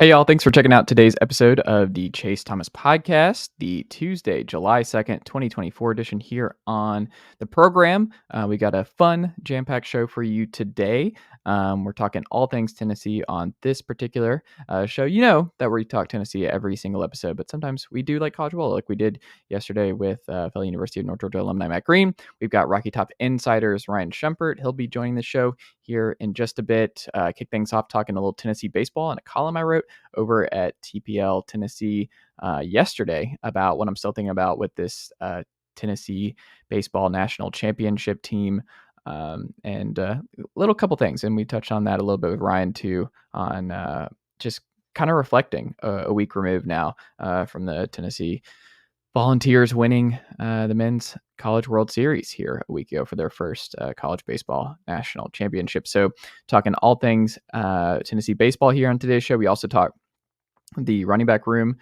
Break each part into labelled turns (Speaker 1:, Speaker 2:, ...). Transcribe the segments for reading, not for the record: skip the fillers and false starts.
Speaker 1: Hey, y'all. Thanks for checking out today's episode of the Chase Thomas Podcast, the Tuesday, July 2nd, 2024 edition here on the program. We got a fun, jam-packed show for you today. We're talking all things Tennessee on this particular show. You know that we talk Tennessee every single episode, but sometimes we do like college football, like we did yesterday with fellow University of North Georgia alumni Matt Green. We've got Rocky Top Insiders Ryan Schumpert. He'll be joining the show here in just a bit. Kick things off talking a little Tennessee baseball and a column I wrote over at TPL Tennessee yesterday about what I'm still thinking about with this Tennessee baseball national championship team. And little couple things. And we touched on that a little bit with Ryan too, on just kind of reflecting a week removed now from the Tennessee Volunteers winning the men's College World Series here a week ago for their first college baseball national championship. So talking all things Tennessee baseball here on today's show. We also talk the running back room,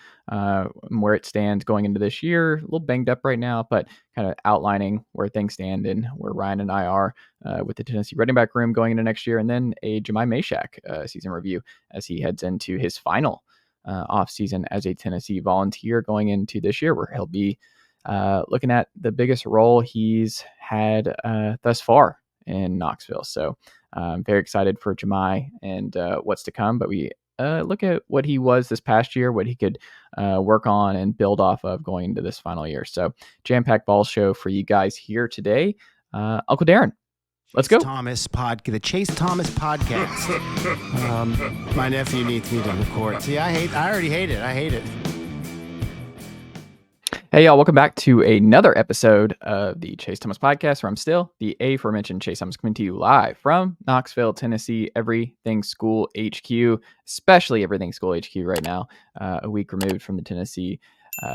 Speaker 1: where it stands going into this year. A little banged up right now, but kind of outlining where things stand and where Ryan and I are with the Tennessee running back room going into next year. And then a Jahmai Mashack season review as he heads into his final offseason as a Tennessee Volunteer going into this year, where he'll be looking at the biggest role he's had thus far in Knoxville. So I'm very excited for Jahmai and what's to come, but we look at what he was this past year, what he could work on and build off of going into this final year. So jam-packed ball show for you guys here today. Uncle Darren, let's go.
Speaker 2: The Chase Thomas podcast. My nephew needs me to record. See, I already hate it. I hate it.
Speaker 1: Hey, y'all. Welcome back to another episode of the Chase Thomas Podcast, where I'm still the aforementioned Chase Thomas, coming to you live from Knoxville, Tennessee, Everything School HQ, especially Everything School HQ right now, a week removed from the Tennessee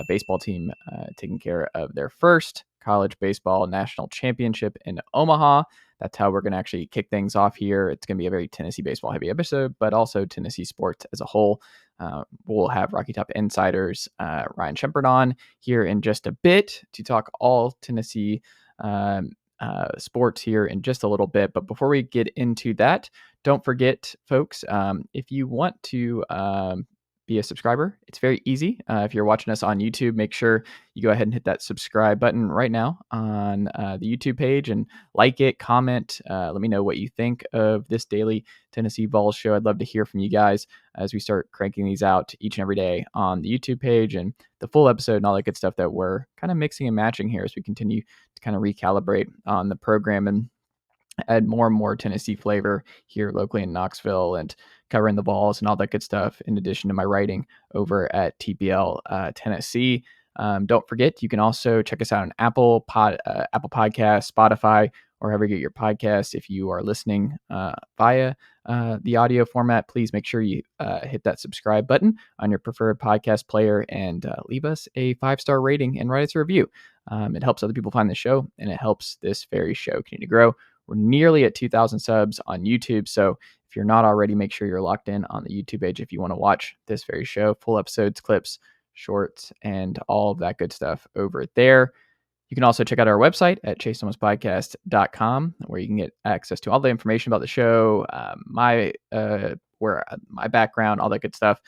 Speaker 1: baseball team taking care of their first college baseball national championship in Omaha. That's how we're going to actually kick things off here. It's going to be a very Tennessee baseball heavy episode, but also Tennessee sports as a whole. We'll have Rocky Top Insiders Ryan Schumpert on here in just a bit to talk all Tennessee sports here in just a little bit. But before we get into that, don't forget, folks, if you want to be a subscriber, it's very easy. If you're watching us on YouTube, make sure you go ahead and hit that subscribe button right now on the YouTube page and like it, comment. Let me know what you think of this daily Tennessee Vols show. I'd love to hear from you guys as we start cranking these out each and every day on the YouTube page, and the full episode and all that good stuff that we're kind of mixing and matching here as we continue to kind of recalibrate on the program and add more and more Tennessee flavor here locally in Knoxville and covering the Vols and all that good stuff, in addition to my writing over at TPL Tennessee. Don't forget, you can also check us out on Apple Podcasts, Spotify, or wherever you get your podcasts. If you are listening via the audio format, please make sure you hit that subscribe button on your preferred podcast player and leave us a 5-star rating and write us a review. It helps other people find the show, and it helps this very show continue to grow. We're nearly at 2,000 subs on YouTube, so if you're not already, make sure you're locked in on the YouTube page if you want to watch this very show, full episodes, clips, shorts, and all of that good stuff over there. You can also check out our website at chasethomaspodcast.com, where you can get access to all the information about the show, my background, all that good stuff,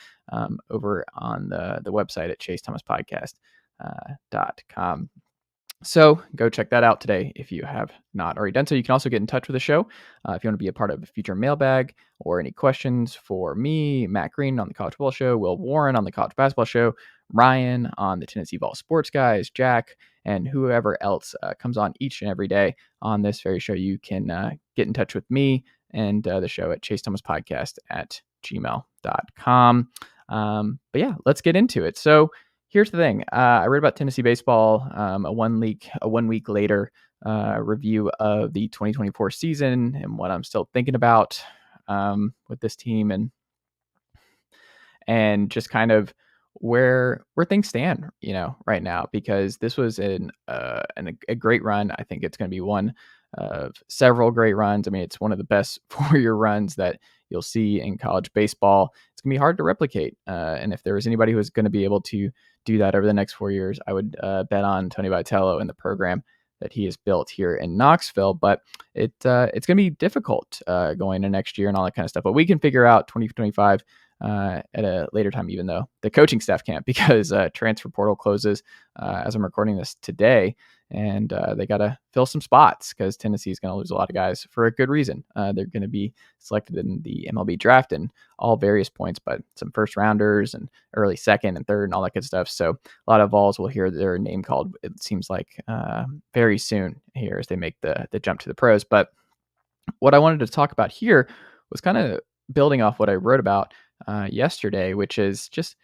Speaker 1: over on the website at chasethomaspodcast.com. So go check that out today if you have not already done so. You can also get in touch with the show if you want to be a part of a future mailbag or any questions for me, Matt Green on the College Football Show, Will Warren on the College Basketball Show, Ryan on the Tennessee Vols Sports Guys, Jack, and whoever else comes on each and every day on this very show. You can get in touch with me and the show at chasethomaspodcast@gmail.com. But yeah, let's get into it. So here's the thing. I read about Tennessee baseball, a 1 week later review of the 2024 season and what I'm still thinking about with this team and just kind of where things stand, right now, because this was a great run. I think it's going to be one of several great runs. I mean, it's one of the best 4-year runs that you'll see in college baseball. It's going to be hard to replicate. And if there was anybody who was going to be able to do that over the next 4 years, I would bet on Tony Vitello and the program that he has built here in Knoxville. But it's going to be difficult going into next year and all that kind of stuff. But we can figure out 2025 at a later time, even though the coaching staff can't because transfer portal closes as I'm recording this today. And they got to fill some spots because Tennessee is going to lose a lot of guys for a good reason. They're going to be selected in the MLB draft and all various points, but some first rounders and early second and third and all that good stuff. So a lot of Vols will hear their name called, it seems like, very soon here as they make the jump to the pros. But what I wanted to talk about here was kind of building off what I wrote about yesterday, which is just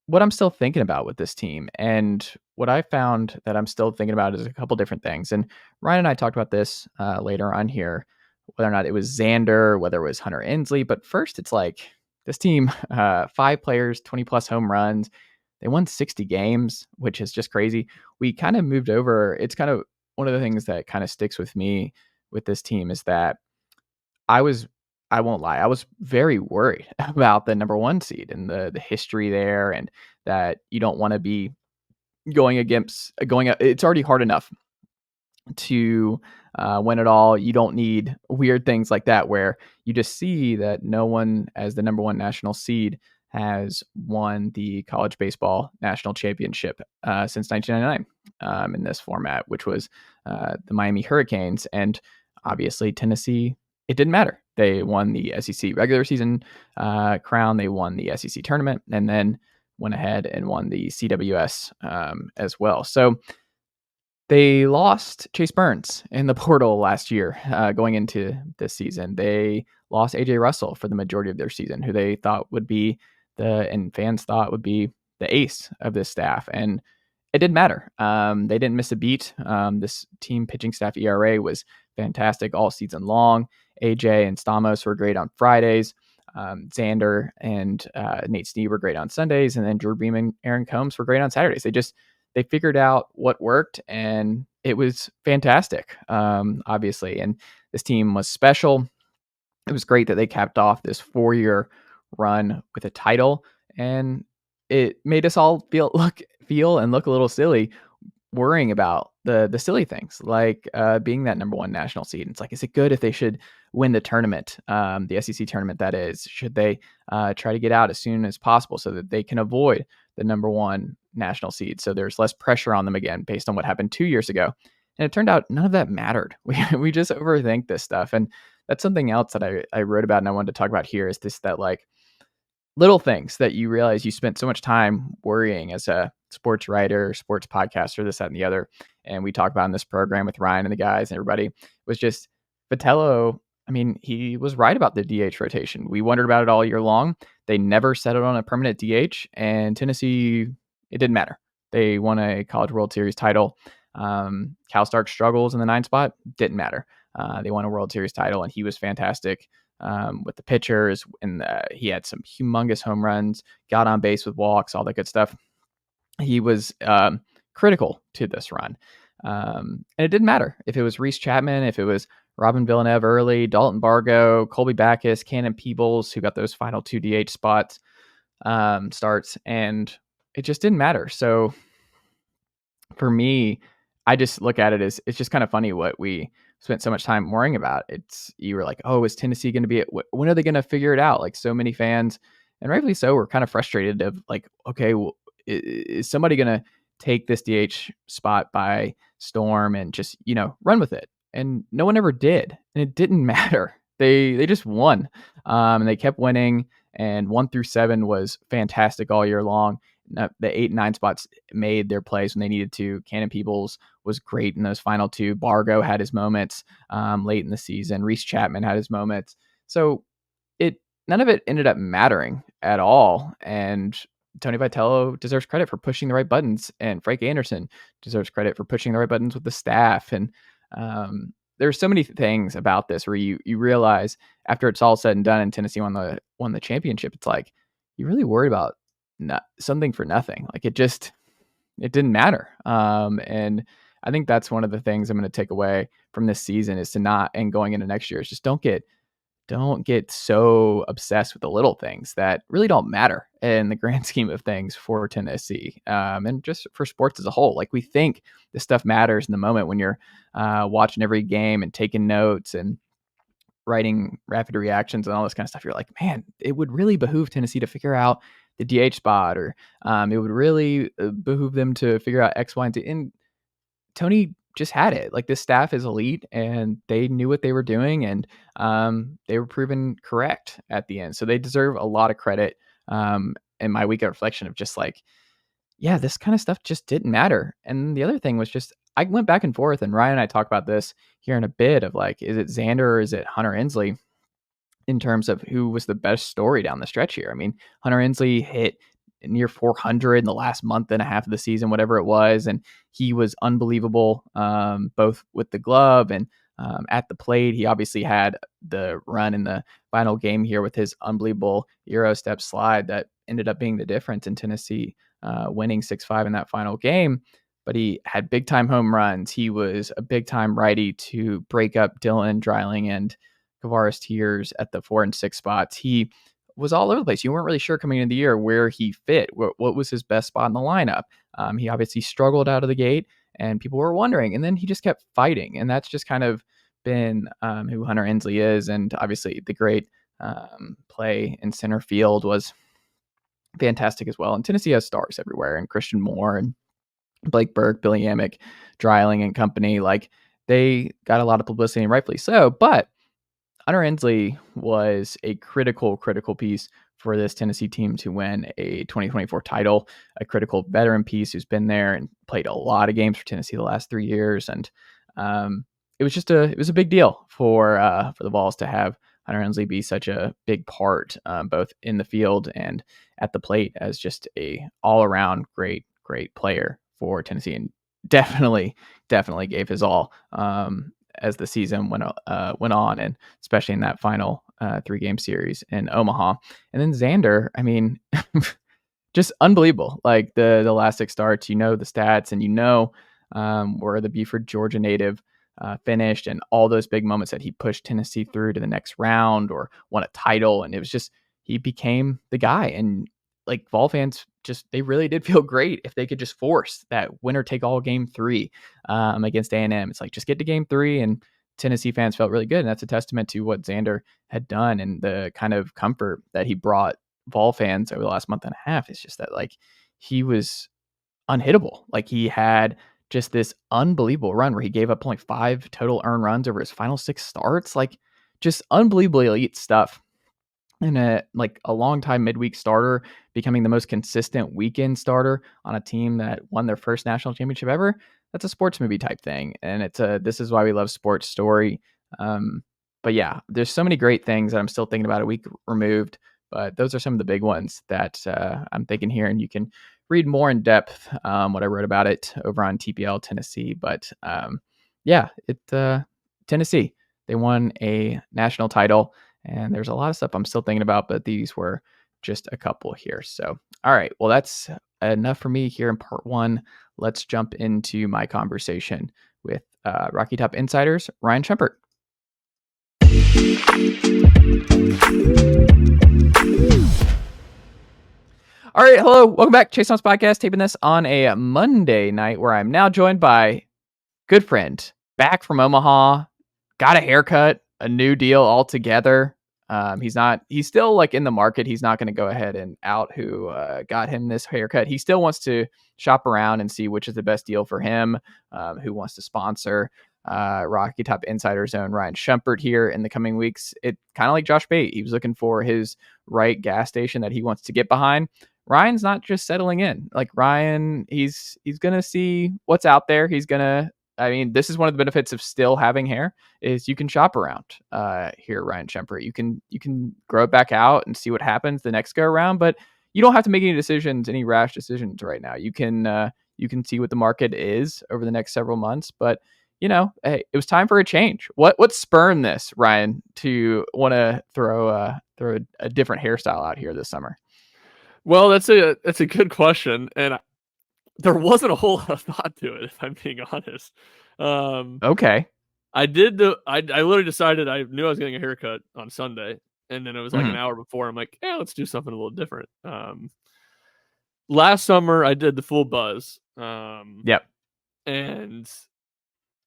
Speaker 1: what I'm still thinking about with this team. And what I found that I'm still thinking about is a couple different things. And Ryan and I talked about this later on here, whether or not it was Zander, whether it was Hunter Ensley. But first, it's like this team, 5 players, 20 plus home runs. They won 60 games, which is just crazy. We kind of moved over. It's kind of one of the things that kind of sticks with me with this team is that I won't lie, I was very worried about the number 1 seed and the history there, and that you don't wanna be going up. It's already hard enough to win it all. You don't need weird things like that where you just see that no one as the number 1 national seed has won the college baseball national championship since 1999 in this format, which was the Miami Hurricanes. And obviously, Tennessee, it didn't matter. They won the SEC regular season crown, they won the SEC tournament, and then went ahead and won the CWS as well. So they lost Chase Burns in the portal last year going into this season. They lost AJ Russell for the majority of their season, who they thought would be and fans thought would be the ace of this staff. And it didn't matter. They didn't miss a beat. This team pitching staff ERA was fantastic all season long. AJ and Stamos were great on Fridays. Zander and Nate Snead were great on Sundays. And then Drew Beam and Aaron Combs were great on Saturdays. They figured out what worked, and it was fantastic, obviously. And this team was special. It was great that they capped off this 4-year run with a title, and it made us all feel and look a little silly worrying about the silly things like being that number 1 national seed. And it's like, is it good if they should win the tournament, the SEC tournament? That is, should they try to get out as soon as possible so that they can avoid the number 1 national seed? So there's less pressure on them again, based on what happened 2 years ago. And it turned out none of that mattered. We just overthink this stuff, and that's something else that I wrote about and I wanted to talk about here. Is this that like little things that you realize you spent so much time worrying as a sports writer, sports podcaster, this, that, and the other. And we talked about in this program with Ryan and the guys and everybody was just Vitello. I mean, he was right about the DH rotation. We wondered about it all year long. They never settled on a permanent DH, and Tennessee, it didn't matter. They won a College World Series title. Cal Stark struggles in the 9 spot. Didn't matter. They won a World Series title, and he was fantastic with the pitchers. And he had some humongous home runs, got on base with walks, all that good stuff. He was critical to this run. And it didn't matter if it was Reese Chapman, if it was Robin Villeneuve early, Dalton Bargo, Colby Backus, Cannon Peebles, who got those final 2 DH spots starts, and it just didn't matter. So for me, I just look at it as it's just kind of funny what we spent so much time worrying about. You were like, oh, is Tennessee going to be when are they going to figure it out? Like, so many fans, and rightfully so, were kind of frustrated of like, okay, well, is somebody going to take this DH spot by storm and just, run with it? And no one ever did. And it didn't matter. They just won. And they kept winning, and 1 through 7 was fantastic all year long. The 8 and 9 spots made their plays when they needed to. Cannon Peebles was great in those final 2. Bargo had his moments late in the season. Reese Chapman had his moments. So none of it ended up mattering at all. And Tony Vitello deserves credit for pushing the right buttons, and Frank Anderson deserves credit for pushing the right buttons with the staff. And there's so many things about this where you realize after it's all said and done and Tennessee won the championship, it's like you really worried about something for nothing. Like it didn't matter. And I think that's one of the things I'm going to take away from this season is to not, and going into next year, is just don't get so obsessed with the little things that really don't matter in the grand scheme of things for Tennessee, and just for sports as a whole. Like, we think this stuff matters in the moment when you're watching every game and taking notes, and writing rapid reactions and all this kind of stuff, you're like, man, it would really behoove Tennessee to figure out the DH spot, or it would really behoove them to figure out X, Y, and Z. And Tony just had it. Like, this staff is elite, and they knew what they were doing, and they were proven correct at the end. So they deserve a lot of credit. In my week of reflection of just like, yeah, this kind of stuff just didn't matter. And the other thing was just, I went back and forth, and Ryan and I talk about this here in a bit of like, is it Zander or is it Hunter Ensley in terms of who was the best story down the stretch here? I mean, Hunter Ensley hit near 400 in the last month and a half of the season, whatever it was. And he was unbelievable, both with the glove and at the plate. He obviously had the run in the final game here with his unbelievable Euro step slide that ended up being the difference in Tennessee winning 6-5 in that final game. But he had big time home runs. He was a big time righty to break up Dylan Dreiling and Kavaris Tears at the 4 and 6 spots. He was all over the place. You weren't really sure coming into the year where he fit, what was his best spot in the lineup. He obviously struggled out of the gate, and people were wondering. And then he just kept fighting, and that's just kind of been who Hunter Ensley is. And obviously the great play in center field was fantastic as well. And Tennessee has stars everywhere, and Christian Moore and Blake Burke, Billy Amick, Dreiling and company. Like, they got a lot of publicity, and rightfully so. But Hunter Ensley was a critical piece for this Tennessee team to win a 2024 title, a critical veteran piece who's been there and played a lot of games for Tennessee the last 3 years. And it was a big deal for the Vols to have Hunter Ensley be such a big part, both in the field and at the plate, as just a all around great player for Tennessee, and definitely gave his all as the season went on, and especially in that final 3-game series in Omaha. And then Zander, I mean, just unbelievable. Like, the last 6 starts, the stats, and where the Beaufort, Georgia native finished, and all those big moments that he pushed Tennessee through to the next round or won a title. And it was just, he became the guy. And like, Vol fans they really did feel great if they could just force that winner take all game 3 against A&M. It's like, just get to game 3, and Tennessee fans felt really good. And that's a testament to what Zander had done and the kind of comfort that he brought Vol fans over the last month and a half. It's just that, like, he was unhittable. Like, he had just this unbelievable run where he gave up only 5 total earned runs over his final 6 starts. Like, just unbelievably elite stuff. And a long-time midweek starter, becoming the most consistent weekend starter on a team that won their first national championship ever. That's a sports movie type thing. And this is why we love sports story. But yeah, there's so many great things that I'm still thinking about a week removed. But those are some of the big ones that I'm thinking here. And you can read more in depth what I wrote about it over on TPL Tennessee. But Tennessee, they won a national title. And there's a lot of stuff I'm still thinking about, but these were just a couple here. So, all right. Well, that's enough for me here in part 1. Let's jump into my conversation with Rocky Top Insiders, Ryan Schumpert. All right. Hello. Welcome back. Chase Thomas Podcast, taping this on a Monday night, where I'm now joined by good friend, back from Omaha, got a haircut, a new deal altogether. He's still like in the market. He's not going to go ahead and out who got him this haircut. He still wants to shop around and see which is the best deal for him, who wants to sponsor Rocky Top Insider Zone. Ryan Schumpert here in the coming weeks. It kind of like Josh Bate. He was looking for his right gas station that he wants to get behind. Ryan's not just settling in. Like, Ryan, he's going to see what's out there. This is one of the benefits of still having hair, is you can shop around here, Ryan Schumpert. You can grow it back out and see what happens the next go around, but you don't have to make any rash decisions right now. You can see what the market is over the next several months, but hey, it was time for a change. What spurred this, Ryan, to want to throw a different hairstyle out here this summer?
Speaker 3: Well, that's a good question, and there wasn't a whole lot of thought to it, if I'm being honest.
Speaker 1: Okay.
Speaker 3: I literally decided, I knew I was getting a haircut on Sunday, and then it was like an hour before. I'm like, let's do something a little different. Last summer I did the full buzz.
Speaker 1: Yep.
Speaker 3: And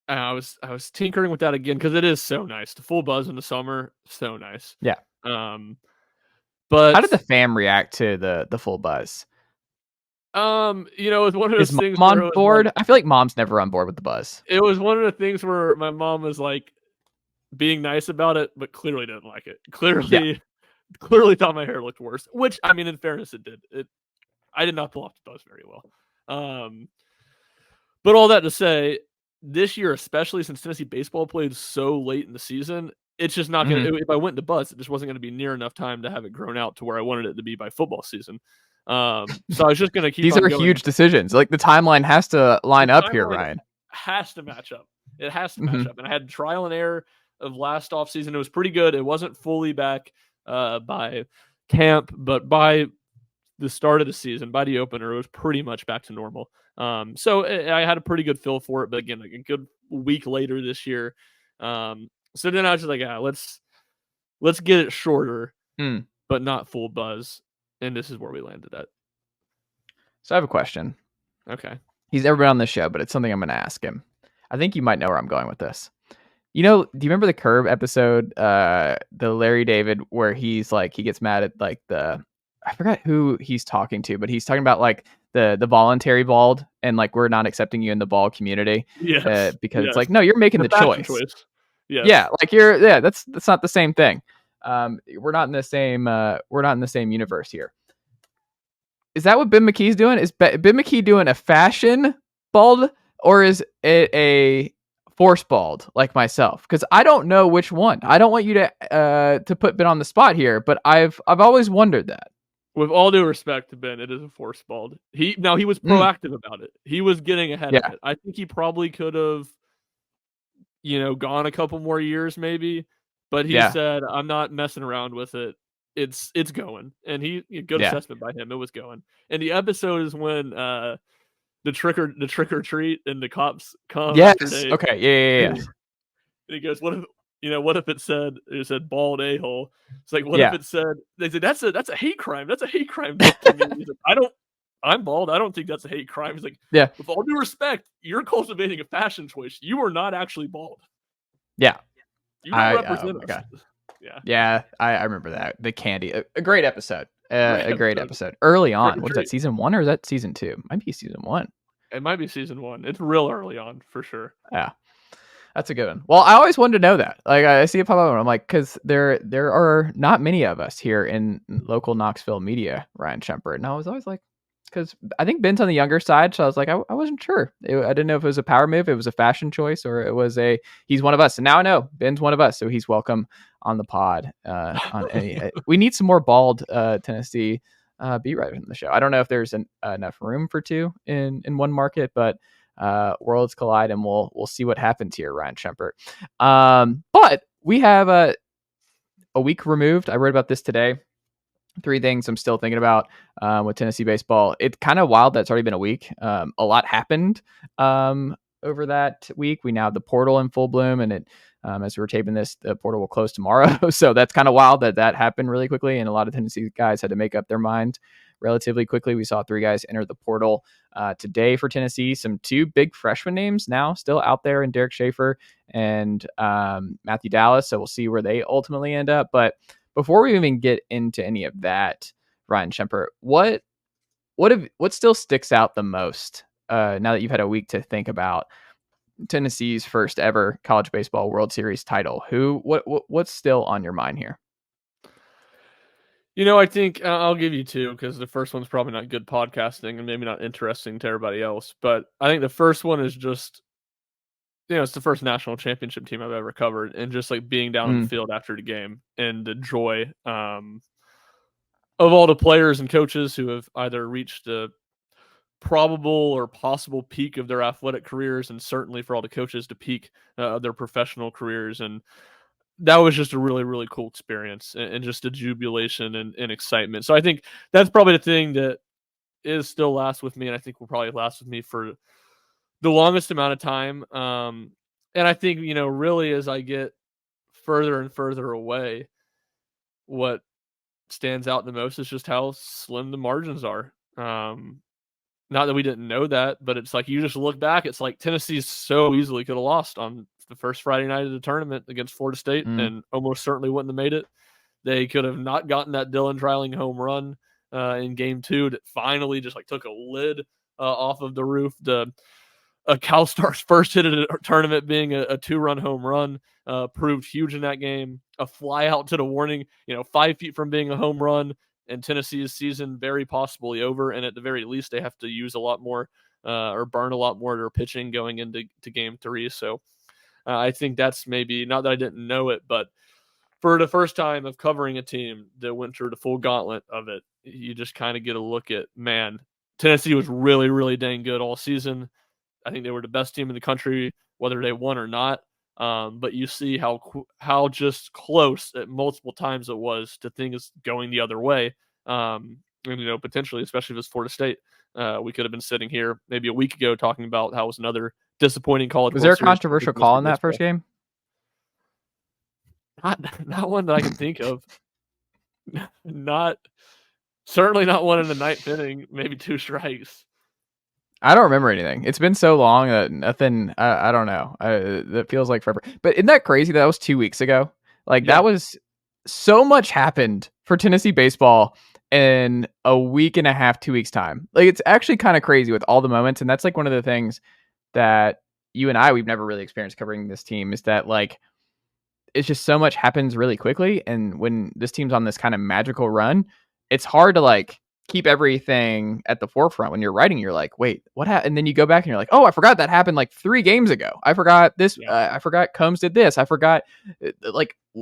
Speaker 3: I was tinkering with that again because it is so nice. The full buzz in the summer, so nice.
Speaker 1: Yeah.
Speaker 3: But
Speaker 1: how did the fam react to the full buzz?
Speaker 3: it's one of
Speaker 1: Is
Speaker 3: those things
Speaker 1: mom
Speaker 3: where it
Speaker 1: on
Speaker 3: was
Speaker 1: board?
Speaker 3: like,
Speaker 1: I feel like mom's never on board with the buzz.
Speaker 3: it was one of the things where my mom was like being nice about it, but clearly didn't like it.
Speaker 1: Yeah.
Speaker 3: Clearly thought my hair looked worse. Which, I mean, in fairness, it did. I did not pull off the buzz very well. But all that to say, this year, especially since Tennessee baseball played so late in the season, it's just not going to, if I went to buzz, it just wasn't going to be near enough time to have it grown out to where I wanted it to be by football season. So I was just going to keep
Speaker 1: These
Speaker 3: on
Speaker 1: are
Speaker 3: going.
Speaker 1: huge decisions. Like the timeline has to line up here, Ryan.
Speaker 3: Has to match up. It has to match up. And I had trial and error of last offseason. It was pretty good. It wasn't fully back by camp, but by the start of the season, by the opener, it was pretty much back to normal. So I had a pretty good feel for it, but again, like a good week later this year. So then I was just like, let's get it shorter, but not full buzz. And this is where we landed at.
Speaker 1: So I have a question.
Speaker 3: Okay.
Speaker 1: He's never been on this show, but it's something I'm going to ask him. I think you might know where I'm going with this. Do you remember the Curb episode, the Larry David, where he's like, he gets mad at like I forgot who he's talking to, but he's talking about like the voluntary bald and like, we're not accepting you in the bald community.
Speaker 3: Yes.
Speaker 1: Because it's like, no, you're making the choice.
Speaker 3: Yes.
Speaker 1: Yeah. Like that's not the same thing. We're not in the same universe here. Is that what Ben McKee's doing? Is Ben McKee doing a fashion bald, or is it a force bald like myself? Because I don't know which one. I don't want you to put Ben on the spot here, but I've always wondered that.
Speaker 3: With all due respect to Ben, it is a force bald. He was proactive about it. He was getting ahead of it. I think he probably could have, gone a couple more years maybe, but he said, "I'm not messing around with it. It's going." And good assessment by him. It was going. And the episode is when the trick or treat and the cops come.
Speaker 1: Yes.
Speaker 3: After
Speaker 1: Okay. Yeah.
Speaker 3: And he goes, "What if it said bald a-hole?" It's like, what if it said, they said that's a hate crime. That's a hate crime. He's like, I'm bald. I don't think that's a hate crime. He's like,
Speaker 1: yeah.
Speaker 3: With all due respect, you're cultivating a fashion choice. You are not actually bald.
Speaker 1: Yeah.
Speaker 3: You don't represent us.
Speaker 1: God.
Speaker 3: Yeah.
Speaker 1: Yeah. I remember that. The candy. A great episode. A great episode. Early on. What is that, season 1 or is that season 2? Might be season 1.
Speaker 3: It might be season 1. It's real early on for sure.
Speaker 1: Yeah. That's a good one. Well, I always wanted to know that. Like, I see it pop up and I'm like, because there are not many of us here in local Knoxville media, Ryan Schumpert. And I was always like, because I think Ben's on the younger side. So I was like, I wasn't sure. I didn't know if it was a power move, it was a fashion choice, or it was he's one of us. And now I know Ben's one of us. So he's welcome on the pod. We need some more bald Tennessee beat writers on the show. I don't know if there's enough room for two in one market, but worlds collide, and we'll see what happens here, Ryan Schumpert. But we have a week removed. I wrote about this today. 3 things I'm still thinking about with Tennessee baseball. It's kind of wild that it's already been a week. A lot happened over that week. We now have the portal in full bloom, and as we're taping this, the portal will close tomorrow. So that's kind of wild that happened really quickly, and a lot of Tennessee guys had to make up their mind relatively quickly. We saw 3 guys enter the portal today for Tennessee. 2 big freshman names now still out there in Derek Schaefer and Matthew Dallas. So we'll see where they ultimately end up. But before we even get into any of that, Ryan Schumpert, what still sticks out the most now that you've had a week to think about Tennessee's first ever college baseball World Series title? What's still on your mind here?
Speaker 3: I think I'll give you 2 because the first one's probably not good podcasting and maybe not interesting to everybody else. But I think the first one is just, it's the first national championship team I've ever covered, and just like being down in the field after the game and the joy of all the players and coaches who have either reached the probable or possible peak of their athletic careers, and certainly for all the coaches to peak of their professional careers. And that was just a really, really cool experience, and just a jubilation and excitement. So I think that's probably the thing that is still lasts with me, and I think will probably last with me for the longest amount of time. And I think, really as I get further and further away, what stands out the most is just how slim the margins are. not that we didn't know that, but it's like you just look back, it's like Tennessee so easily could have lost on the first Friday night of the tournament against Florida State and almost certainly wouldn't have made it. They could have not gotten that Dylan Dreiling home run in game 2 that finally just like took a lid off of the roof. CalStar's first hit at a tournament being a 2-run home run proved huge in that game. A fly out to the warning, 5 feet from being a home run, and Tennessee's season very possibly over. And at the very least, they have to use a lot more or burn a lot more of their pitching going into game 3. So I think that's maybe, not that I didn't know it, but for the first time of covering a team that went through the full gauntlet of it, you just kind of get a look at, man, Tennessee was really, really dang good all season. I think they were the best team in the country, whether they won or not. But you see how just close at multiple times it was to things going the other way. And, potentially, especially if it's Florida State, we could have been sitting here maybe a week ago talking about how it was another disappointing college.
Speaker 1: Was there a controversial call in that first game?
Speaker 3: Not one that I can think of. Certainly not one in the ninth inning. Maybe 2 strikes.
Speaker 1: I don't remember anything. It's been so long that nothing. I don't know. That feels like forever. But isn't that crazy? That was 2 weeks ago. That was so much happened for Tennessee baseball in a week and a half, 2 weeks time. It's actually kind of crazy with all the moments, and that's one of the things that you and we've never really experienced covering this team is that it's just so much happens really quickly, and when this team's on this kind of magical run, it's hard to keep everything at the forefront. When you're writing, you're like, wait, what happened? And then you go back and you're like, oh, I forgot that happened 3 games ago. I forgot this. Yeah. I forgot Combs did this. I forgot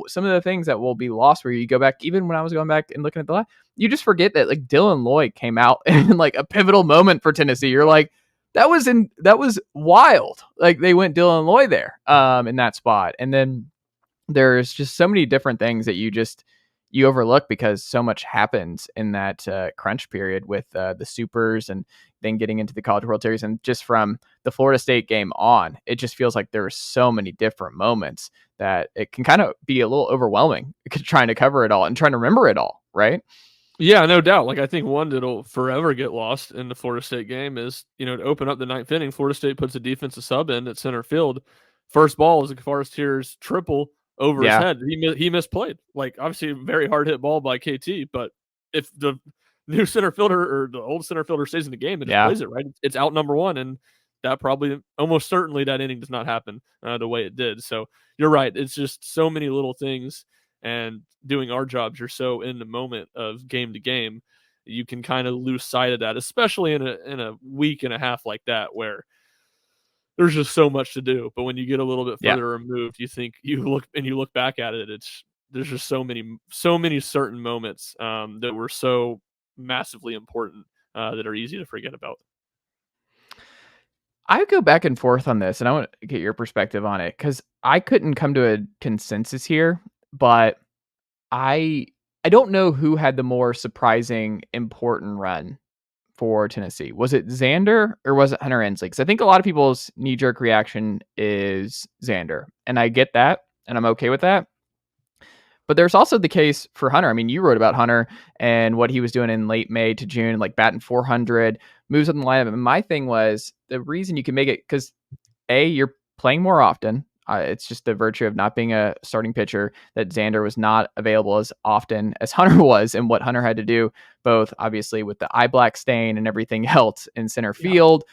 Speaker 1: some of the things that will be lost where you go back. Even when I was going back and looking at the live, you just forget that Dylan Lloyd came out in a pivotal moment for Tennessee. You're like, that was wild. They went Dylan Lloyd there in that spot. And then there's just so many different things that you overlook because so much happens in that crunch period with the supers and then getting into the College World Series. And just from the Florida State game on, it just feels like there are so many different moments that it can kind of be a little overwhelming trying to cover it all and trying to remember it all, right?
Speaker 3: Yeah, no doubt. I think one that'll forever get lost in the Florida State game is, to open up the ninth inning, Florida State puts a defensive sub in at center field. First ball is a Forestier's triple over his head. He misplayed. Obviously, a very hard hit ball by KT, but if the new center fielder or the old center fielder stays in the game and just plays it right, it's out number 1, and that probably almost certainly that inning does not happen the way it did. So you're right. It's just so many little things, and doing our jobs, you're so in the moment of game to game, you can kind of lose sight of that, especially in a week and a half like that where there's just so much to do. But when you get a little bit further removed, you look back at it, there's just so many certain moments that were so massively important that are easy to forget about.
Speaker 1: I go back and forth on this, and I want to get your perspective on it because I couldn't come to a consensus here, but I don't know who had the more surprising, important run for Tennessee. Was it Zander or was it Hunter Ensley? Because I think a lot of people's knee-jerk reaction is Zander, and I get that, and I'm okay with that. But there's also the case for Hunter. I mean, you wrote about Hunter and what he was doing in late May to June, batting 400, moves up in the lineup. And my thing was the reason you can make it because you're playing more often. It's just the virtue of not being a starting pitcher that Zander was not available as often as Hunter was, and what Hunter had to do, both obviously with the eye black stain and everything else in center field,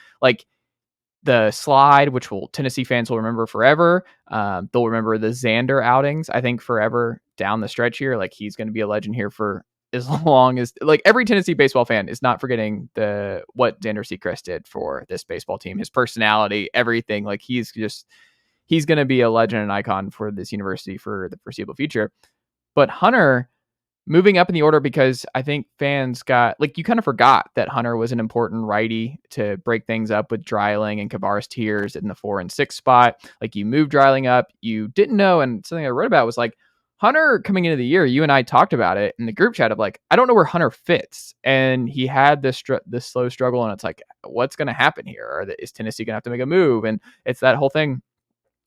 Speaker 1: the slide, which Tennessee fans will remember forever. They'll remember the Zander outings, I think, forever down the stretch here. He's going to be a legend here for as long as every Tennessee baseball fan is not forgetting what Zander Sechrist did for this baseball team, his personality, everything. He's going to be a legend and icon for this university for the foreseeable future. But Hunter moving up in the order because I think fans got you kind of forgot that Hunter was an important righty to break things up with Dreiling and Kavaris Tears in the 4 and 6 spot. You moved Dreiling up, you didn't know, and something I wrote about was Hunter coming into the year. You and I talked about it in the group chat of I don't know where Hunter fits, and he had this slow struggle, and it's what's going to happen here? Is Tennessee going to have to make a move? And it's that whole thing.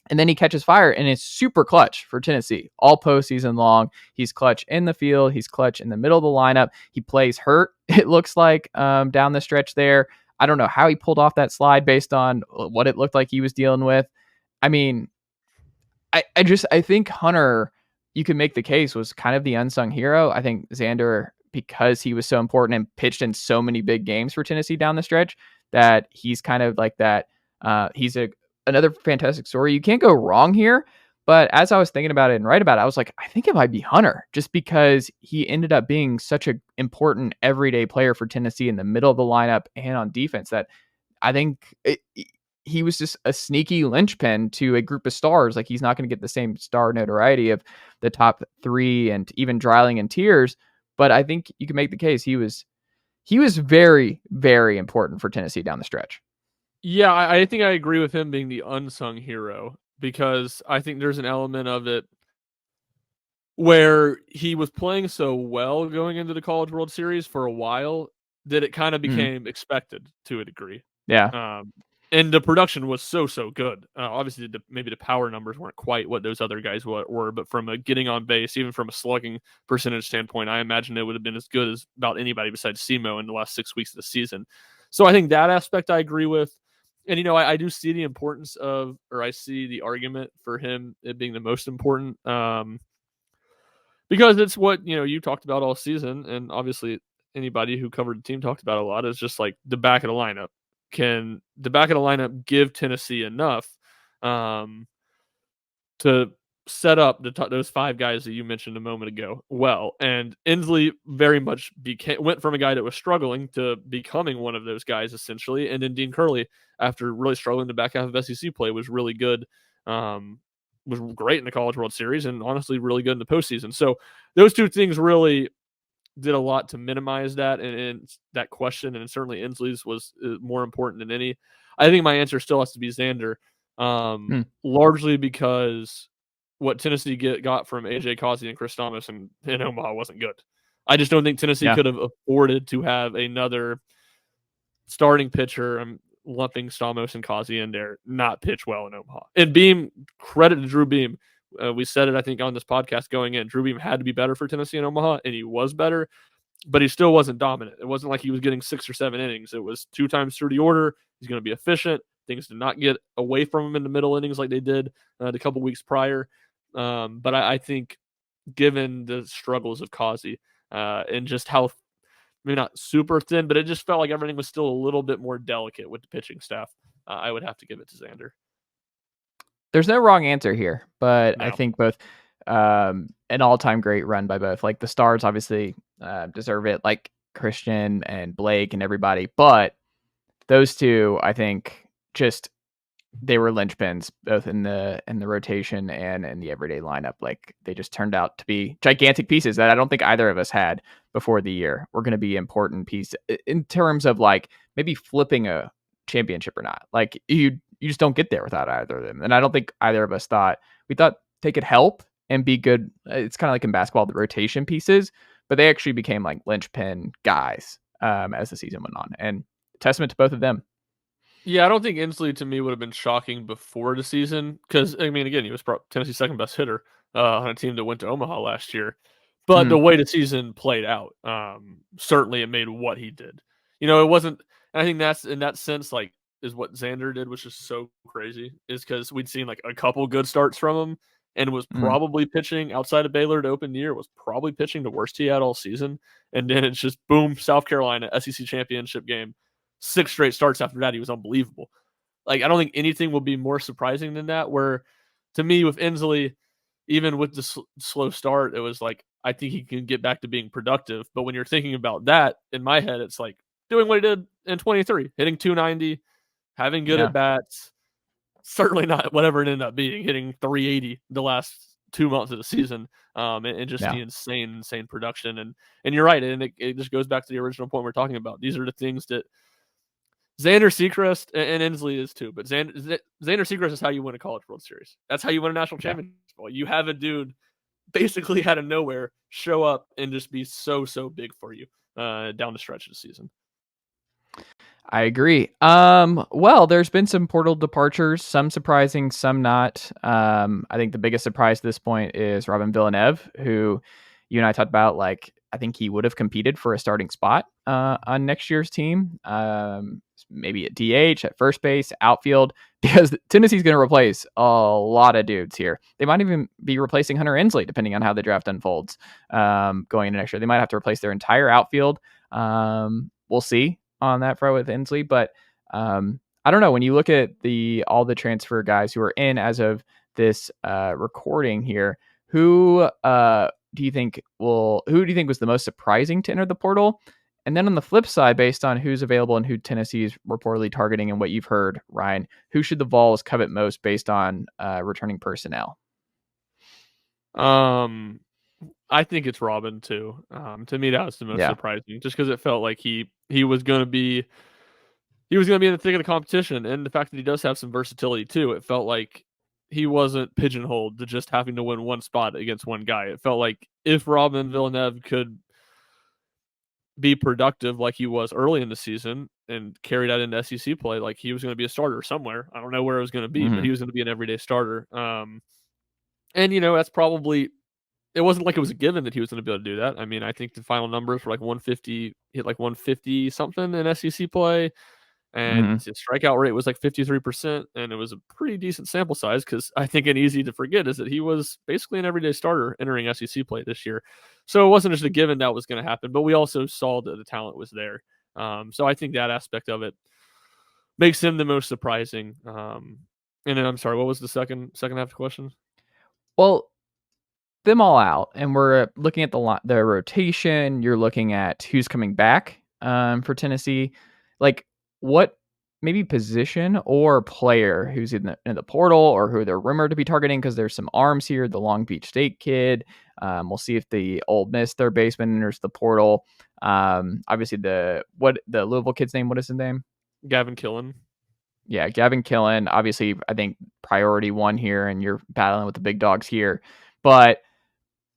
Speaker 1: And then he catches fire, and it's super clutch for Tennessee all postseason long. He's clutch in the field. He's clutch in the middle of the lineup. He plays hurt, it looks like, down the stretch there. I don't know how he pulled off that slide based on what it looked like he was dealing with. I mean, I think Hunter, you can make the case, was kind of the unsung hero. I think Zander, because he was so important and pitched in so many big games for Tennessee down the stretch, that he's kind of like that. He's another fantastic story. You can't go wrong here. But as I was thinking about it and write about it, I was like, I think it might be Hunter, just because he ended up being such an important everyday player for Tennessee in the middle of the lineup and on defense, that I think he was just a sneaky linchpin to a group of stars. Like, he's not going to get the same star notoriety of the top three and even Dreiling and Tiers, but I think you can make the case he was very, very important for Tennessee down the stretch.
Speaker 3: Yeah, I think I agree with him being the unsung hero, because I think there's an element of it where he was playing so well going into the College World Series for a while that it kind of became expected to a degree.
Speaker 1: Yeah.
Speaker 3: And the production was so good. Obviously, maybe the power numbers weren't quite what those other guys were, but from a getting on base, even from a slugging percentage standpoint, I imagine it would have been as good as about anybody besides Simo in the last 6 weeks of the season. So I think that aspect I agree with. And, I do see the importance of, or I see the argument for him it being the most important, because it's what, you talked about all season. And obviously anybody who covered the team talked about a lot, is just like the back of the lineup. Can the back of the lineup give Tennessee enough to set up those five guys that you mentioned a moment ago well? And Ensley very much went from a guy that was struggling to becoming one of those guys, essentially. And then Dean Curley, after really struggling the back half of SEC play, was really good, was great in the College World Series, and honestly really good in the postseason. So those two things really did a lot to minimize that and that question, and certainly Ensley's was more important than any. I think my answer still has to be Zander, largely because what Tennessee got from AJ Causey and Chris Thomas in Omaha wasn't good. I just don't think Tennessee could have afforded to have another starting pitcher. I'm lumping Stamos and Causey in there, not pitch well in Omaha. And Beam, credit to Drew Beam. We said it, I think, on this podcast going in. Drew Beam had to be better for Tennessee in Omaha, and he was better, but he still wasn't dominant. It wasn't like he was getting 6 or 7 innings. It was 2 times through the order. He's going to be efficient. Things did not get away from him in the middle innings like they did the couple weeks prior. But I think, given the struggles of Causey and just how, maybe not super thin, but it just felt like everything was still a little bit more delicate with the pitching staff, I would have to give it to Zander.
Speaker 1: There's no wrong answer here, but
Speaker 3: No.
Speaker 1: I think both an all-time great run by both. Like, the Stars obviously deserve it, like Christian and Blake and everybody, but those two, I think, just they were linchpins both in the rotation and in the everyday lineup. Like, they just turned out to be gigantic pieces that I don't think either of us had before the year were going to be important pieces in terms of like maybe flipping a championship or not. Like, you just don't get there without either of them. And I don't think either of us thought they could help and be good. It's kind of like in basketball, the rotation pieces, but they actually became like linchpin guys as the season went on, and testament to both of them.
Speaker 3: Yeah, I don't think Ensley to me would have been shocking before the season, because, I mean, again, he was Tennessee's second best hitter on a team that went to Omaha last year. But the way the season played out, certainly it made what he did. It wasn't, and I think that's, in that sense, like, is what Zander did, which is so crazy, is because we'd seen like a couple good starts from him, and was probably pitching outside of Baylor to open the year, was probably pitching the worst he had all season. And then it's just boom, South Carolina, SEC championship game. 6 straight starts after that. He was unbelievable. Like, I don't think anything will be more surprising than that, where, to me, with Ensley, even with the slow start, it was like, I think he can get back to being productive. But when you're thinking about that, in my head, it's like doing what he did in 23, hitting 290, having good at bats, certainly not whatever it ended up being, hitting 380 the last 2 months of the season, and just the insane production. And you're right. And it just goes back to the original point we're talking about. These are the things that Zander Sechrist and Ensley is too, but Zander Sechrist is how you win a College World Series. That's how you win a national championship. You have a dude basically out of nowhere show up and just be so big for you down the stretch of the season.
Speaker 1: I agree. Well, there's been some portal departures, some surprising, some not. I think the biggest surprise at this point is Robin Villeneuve, who you and I talked about. Like, I think he would have competed for a starting spot on next year's team. Maybe at DH, at first base, outfield, because Tennessee's going to replace a lot of dudes here. They might even be replacing Hunter Ensley, depending on how the draft unfolds going into next year. They might have to replace their entire outfield. We'll see on that front with Ensley, but I don't know. When you look at all the transfer guys who are in as of this recording here, who do you think was the most surprising to enter the portal? And then on the flip side, based on who's available and who Tennessee is reportedly targeting and what you've heard, Ryan, who should the Vols covet most based on returning personnel?
Speaker 3: I think it's Robin too. To me, that was the most surprising, just because it felt like he was going to be in the thick of the competition, and the fact that he does have some versatility too. It felt like he wasn't pigeonholed to just having to win one spot against one guy. It felt like if Robin Villeneuve could be productive like he was early in the season and carry that into SEC play, like he was going to be a starter somewhere. I don't know where it was going to be, but he was going to be an everyday starter. And that's probably, it wasn't like it was a given that he was going to be able to do that. I mean, I think the final numbers were like 150, hit like 150 something in SEC play. And his strikeout rate was like 53%, and it was a pretty decent sample size, because I think an easy to forget is that he was basically an everyday starter entering SEC play this year. So it wasn't just a given that was going to happen, but we also saw that the talent was there. So I think that aspect of it makes him the most surprising. And then, I'm sorry, what was the second half of the question?
Speaker 1: Well, them all out, and we're looking at the rotation. You're looking at who's coming back for Tennessee. Like, what maybe position or player who's in the portal, or who they're rumored to be targeting, because there's some arms here. The Long Beach State kid. We'll see if the Ole Miss third baseman enters the portal. Obviously the Louisville kid's name. What is his name?
Speaker 3: Gavin Killen.
Speaker 1: Yeah, Gavin Killen. Obviously, I think priority one here, and you're battling with the big dogs here. But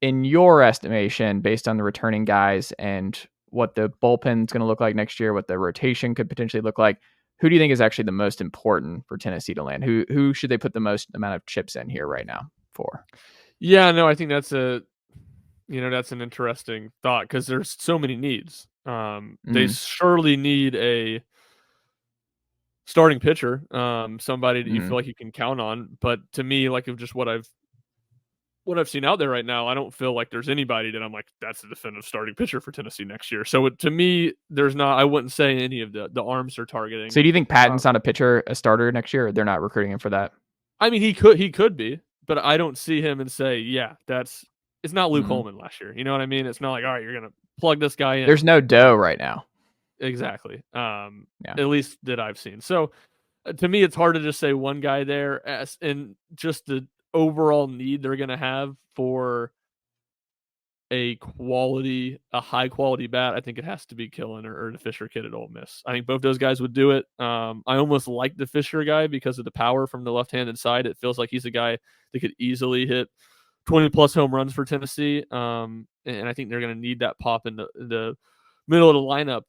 Speaker 1: in your estimation, based on the returning guys and what the bullpen's going to look like next year, what the rotation could potentially look like, who do you think is actually the most important for Tennessee to land? Who should they put the most amount of chips in here right now for?
Speaker 3: Yeah, no, I think that's an interesting thought, because there's so many needs. They surely need a starting pitcher, somebody that you feel like you can count on. But to me, like, of just what I've seen out there right now, I don't feel like there's anybody that I'm like, that's the definitive starting pitcher for Tennessee next year. So to me, there's not. I wouldn't say any of the arms are targeting.
Speaker 1: So do you think Patton's not a starter next year, or they're not recruiting him for that?
Speaker 3: I mean, he could be, but I don't see him and say, yeah, it's not Luke Holman last year. You know what I mean? It's not like, all right, you're gonna plug this guy in.
Speaker 1: There's no dough right now.
Speaker 3: Exactly. At least that I've seen. So to me, it's hard to just say one guy there, and just the overall need they're going to have for a high quality bat. I think it has to be Killen or the Fisher kid at Ole Miss. I think both those guys would do it. I almost like the Fisher guy because of the power from the left-handed side. It feels like he's a guy that could easily hit 20 plus home runs for Tennessee. And I think they're going to need that pop in the middle of the lineup.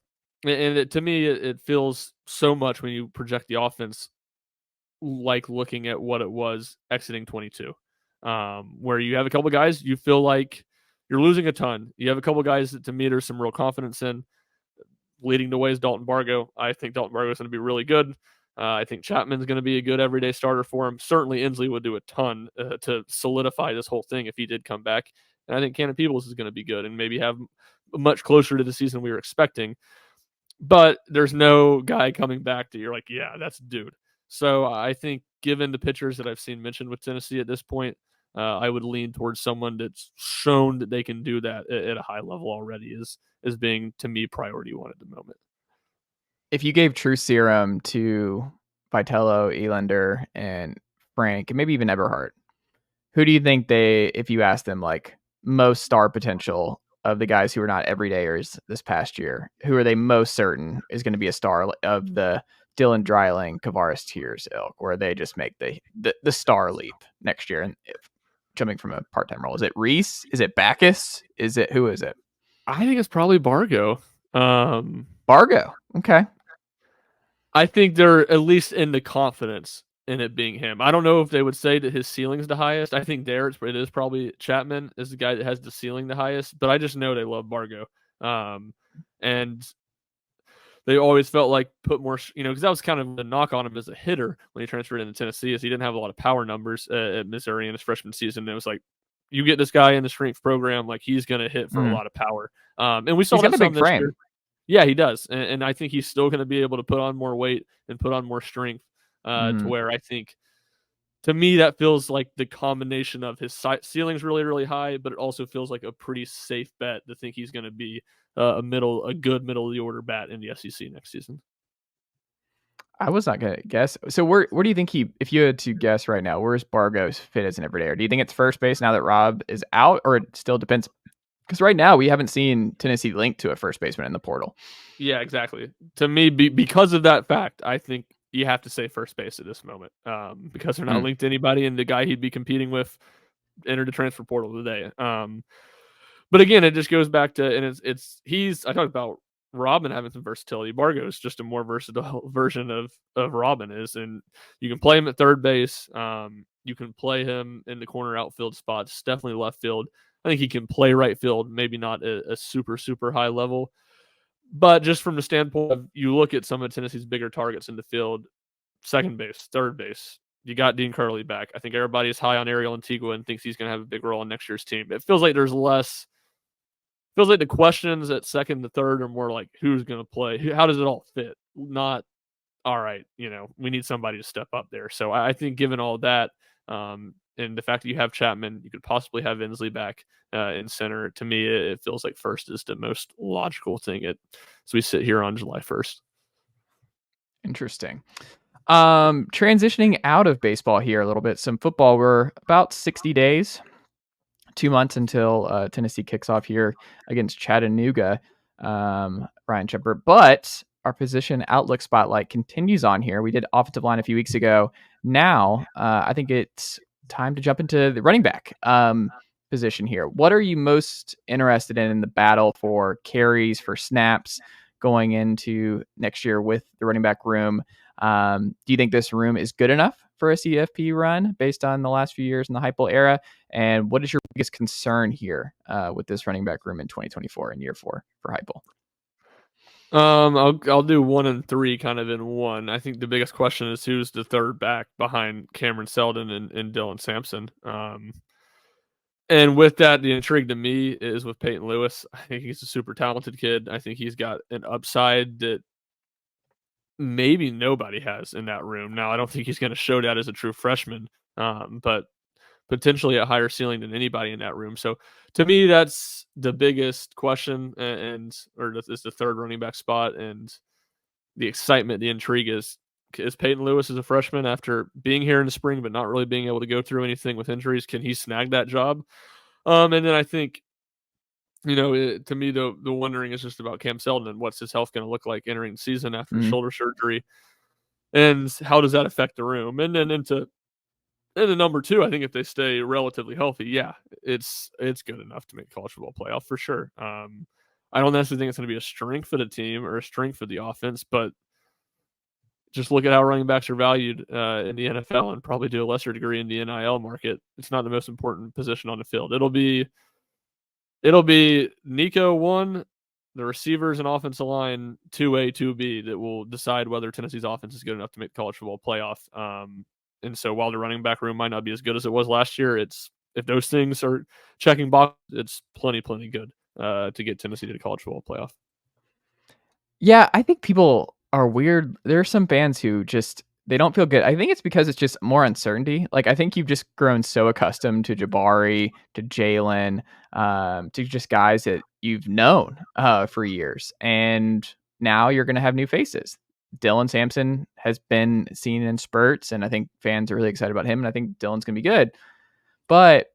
Speaker 3: And to me, it feels so much when you project the offense like looking at what it was exiting 22, where you have a couple guys you feel like you're losing a ton. You have a couple guys that, to me, there's some real confidence in. Leading the way is Dalton Bargo. I think Dalton Bargo is going to be really good. I think Chapman's going to be a good everyday starter for him. Certainly, Ensley would do a ton to solidify this whole thing if he did come back. And I think Cannon Peebles is going to be good and maybe have much closer to the season we were expecting. But there's no guy coming back that you're like, yeah, that's a dude. So I think, given the pitchers that I've seen mentioned with Tennessee at this point, I would lean towards someone that's shown that they can do that at a high level already as being, to me, priority one at the moment.
Speaker 1: If you gave True Serum to Vitello, Elander, and Frank, and maybe even Eberhardt, who do you think if you asked them, like, most star potential of the guys who are not everydayers this past year, who are they most certain is going to be a star of the Dylan Dreiling, Kavaris Tears ilk, where they just make the star leap next year and jumping from a part-time role? Is it Reese? Is it Backus? Who is it?
Speaker 3: I think it's probably Bargo.
Speaker 1: Bargo. Okay.
Speaker 3: I think they're at least in the confidence in it being him. I don't know if they would say that his ceiling's the highest. I think it is probably Chapman is the guy that has the ceiling the highest, but I just know they love Bargo. And they always felt like put more, because that was kind of the knock on him as a hitter when he transferred into Tennessee, is he didn't have a lot of power numbers at Missouri in his freshman season. And it was like, you get this guy in the strength program, like he's going to hit for a lot of power. And we saw
Speaker 1: He's got
Speaker 3: that
Speaker 1: a
Speaker 3: some
Speaker 1: big
Speaker 3: this
Speaker 1: frame.
Speaker 3: year. Yeah, he does. And I think he's still going to be able to put on more weight and put on more strength to where I think, to me, that feels like the combination of his ceiling's really, really high, but it also feels like a pretty safe bet to think he's going to be a good middle of the order bat in the SEC next season.
Speaker 1: I was not going to guess. So where do you think if you had to guess right now, where's Bargo's fit as an everydayer? Do you think it's first base now that Rob is out, or it still depends? Because right now we haven't seen Tennessee linked to a first baseman in the portal.
Speaker 3: Yeah, exactly. To me, because of that fact, I think you have to say first base at this moment, because they're not linked to anybody, and the guy he'd be competing with entered the transfer portal today. But again, it just goes back to, and I talked about Robin having some versatility. Bargo is just a more versatile version of Robin is, and you can play him at third base. You can play him in the corner outfield spots, definitely left field. I think he can play right field, maybe not a super, super high level. But just from the standpoint of, you look at some of Tennessee's bigger targets in the field, second base, third base, you got Dean Curley back. I think everybody is high on Ariel Antigua and thinks he's going to have a big role on next year's team. It feels like there's less. Feels like the questions at second to third are more like, who's going to play? How does it all fit? Not, all right, we need somebody to step up there. So I think given all that, and the fact that you have Chapman, you could possibly have Ensley back in center. To me, it feels like first is the most logical thing as we sit here on July 1st.
Speaker 1: Interesting. Transitioning out of baseball here a little bit, some football. We're about 60 days, 2 months until Tennessee kicks off here against Chattanooga, Ryan Schumpert. But our position outlook spotlight continues on here. We did offensive line a few weeks ago. Now, I think it's time to jump into the running back position here. What are you most interested in the battle for carries, for snaps going into next year with the running back room? Do you think this room is good enough for a CFP run based on the last few years in the Heupel era? And what is your biggest concern here with this running back room in 2024 in year 4 for Heupel?
Speaker 3: I'll do 1 and 3 kind of in one. I think the biggest question is who's the third back behind Cameron Seldon and Dylan Sampson. And with that, the intrigue to me is with Peyton Lewis. I think he's a super talented kid. I think he's got an upside that maybe nobody has in that room. Now, I don't think he's going to show that as a true freshman, but potentially a higher ceiling than anybody in that room. So to me, that's the biggest question, or is the third running back spot, and the excitement, the intrigue is Peyton Lewis as a freshman after being here in the spring but not really being able to go through anything with injuries. Can he snag that job? And then I think, to me, the wondering is just about Cam Seldon and what's his health going to look like entering the season after the shoulder surgery, and how does that affect the room? And then into the number 2, I think if they stay relatively healthy, yeah, it's good enough to make college football playoff for sure. I don't necessarily think it's going to be a strength for the team or a strength for the offense, but just look at how running backs are valued in the NFL, and probably to a lesser degree in the NIL market. It's not the most important position on the field. It'll be Nico 1, the receivers and offensive line 2A, 2B that will decide whether Tennessee's offense is good enough to make the college football playoff. And so while the running back room might not be as good as it was last year, if those things are checking box, it's plenty good to get Tennessee to the college football playoff.
Speaker 1: Yeah, I think people are weird. There are some fans who they don't feel good. I think it's because it's just more uncertainty. Like, I think you've just grown so accustomed to Jabari, to Jalen, to just guys that you've known for years. And now you're going to have new faces. Dylan Sampson has been seen in spurts, and I think fans are really excited about him, and I think Dylan's going to be good. But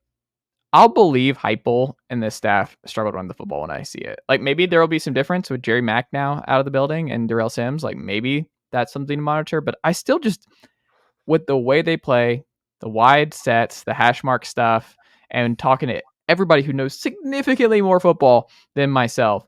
Speaker 1: I'll believe Heupel and the staff struggle to run the football when I see it. Like, maybe there will be some difference with Jerry Mack now out of the building and Darrell Sims. Like, maybe that's something to monitor. But I still just, with the way they play, the wide sets, the hash mark stuff, and talking to everybody who knows significantly more football than myself,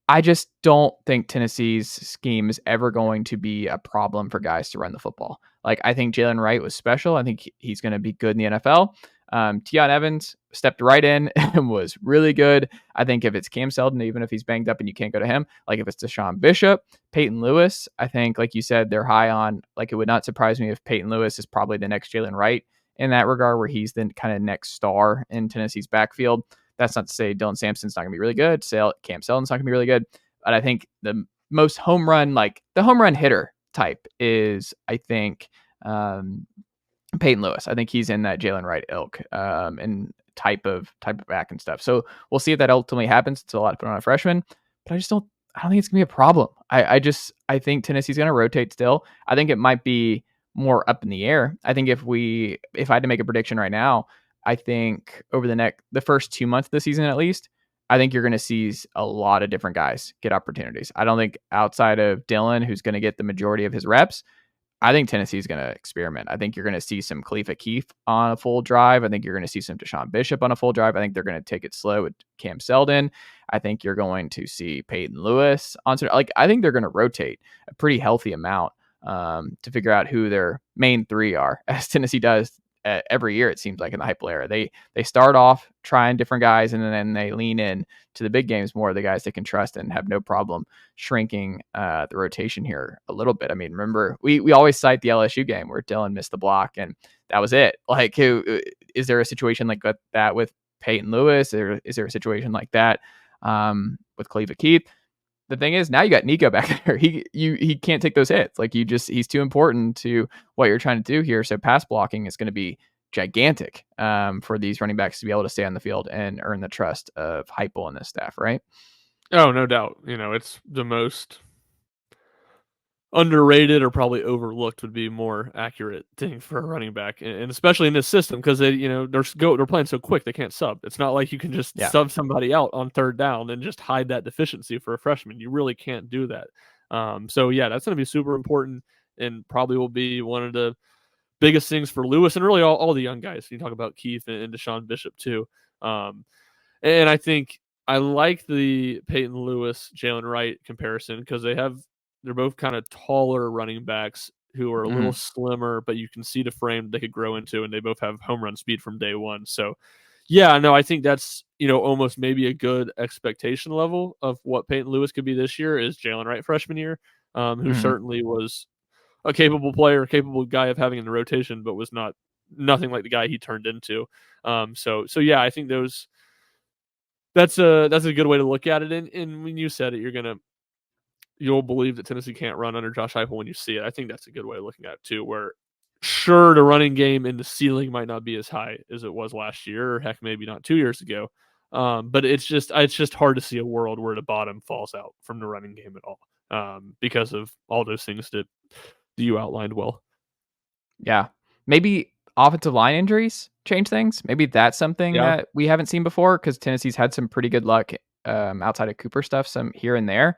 Speaker 1: I just don't think Tennessee's scheme is ever going to be a problem for guys to run the football. Like, I think Jalen Wright was special. I think he's going to be good in the NFL. Tion Evans stepped right in and was really good. I think if it's Cam Seldon, even if he's banged up and you can't go to him, like if it's Deshaun Bishop, Peyton Lewis, I think, like you said, they're high on. Like, it would not surprise me if Peyton Lewis is probably the next Jalen Wright in that regard, where he's the kind of next star in Tennessee's backfield. That's not to say Dylan Sampson's not going to be really good. Cam Seldon's not going to be really good. But I think the most home run, like the home run hitter type is, I think, Peyton Lewis. I think he's in that Jalen Wright ilk, and type of back and stuff. So we'll see if that ultimately happens. It's a lot to put on a freshman, but I don't think it's gonna be a problem. I think Tennessee's gonna rotate still. I think it might be more up in the air. I think if I had to make a prediction right now, I think over the first 2 months of the season at least, I think you're going to see a lot of different guys get opportunities. I don't think outside of Dylan, who's going to get the majority of his reps, I think Tennessee's going to experiment. I think you're going to see some Khalifa Keith on a full drive. I think you're going to see some Deshaun Bishop on a full drive. I think they're going to take it slow with Cam Seldon. I think you're going to see Peyton Lewis on. I think they're going to rotate a pretty healthy amount to figure out who their main three are, as Tennessee does every year. It seems like in the Heupel era, they start off trying different guys, and then they lean in to the big games more, the guys they can trust, and have no problem shrinking the rotation here a little bit. I mean, remember, we always cite the LSU game where Dylan missed the block, and that was it. Like, is there a situation like that with Peyton Lewis, or is there a situation like that with Khalifa Keith? The thing is, now you got Nico back there. He can't take those hits. Like, he's too important to what you're trying to do here. So pass blocking is going to be gigantic for these running backs to be able to stay on the field and earn the trust of Heupel and this staff, right?
Speaker 3: Oh, no doubt. It's the most underrated, or probably overlooked would be more accurate thing for a running back, and especially in this system, because they're playing so quick they can't sub. It's not like you can just sub somebody out on third down and just hide that deficiency for a freshman. You really can't do that. So yeah, that's going to be super important, and probably will be one of the biggest things for Lewis and really all the young guys. You talk about Keith and Deshaun Bishop too. And I think I like the Peyton Lewis Jalen Wright comparison, because they're both kind of taller running backs who are a little slimmer, but you can see the frame they could grow into, and they both have home run speed from day one. So yeah, no, I think that's, almost maybe a good expectation level of what Peyton Lewis could be this year is Jalen Wright freshman year, who certainly was a capable player, a capable guy of having in the rotation, but was nothing like the guy he turned into. So yeah, I think that's a good way to look at it. And when you said it, you'll believe that Tennessee can't run under Josh Heupel when you see it. I think that's a good way of looking at it too, where sure, the running game and the ceiling might not be as high as it was last year, or heck, maybe not 2 years ago. But it's just hard to see a world where the bottom falls out from the running game at all, because of all those things that you outlined well.
Speaker 1: Yeah. Maybe offensive line injuries change things. Maybe that's something that we haven't seen before, because Tennessee's had some pretty good luck outside of Cooper stuff, some here and there.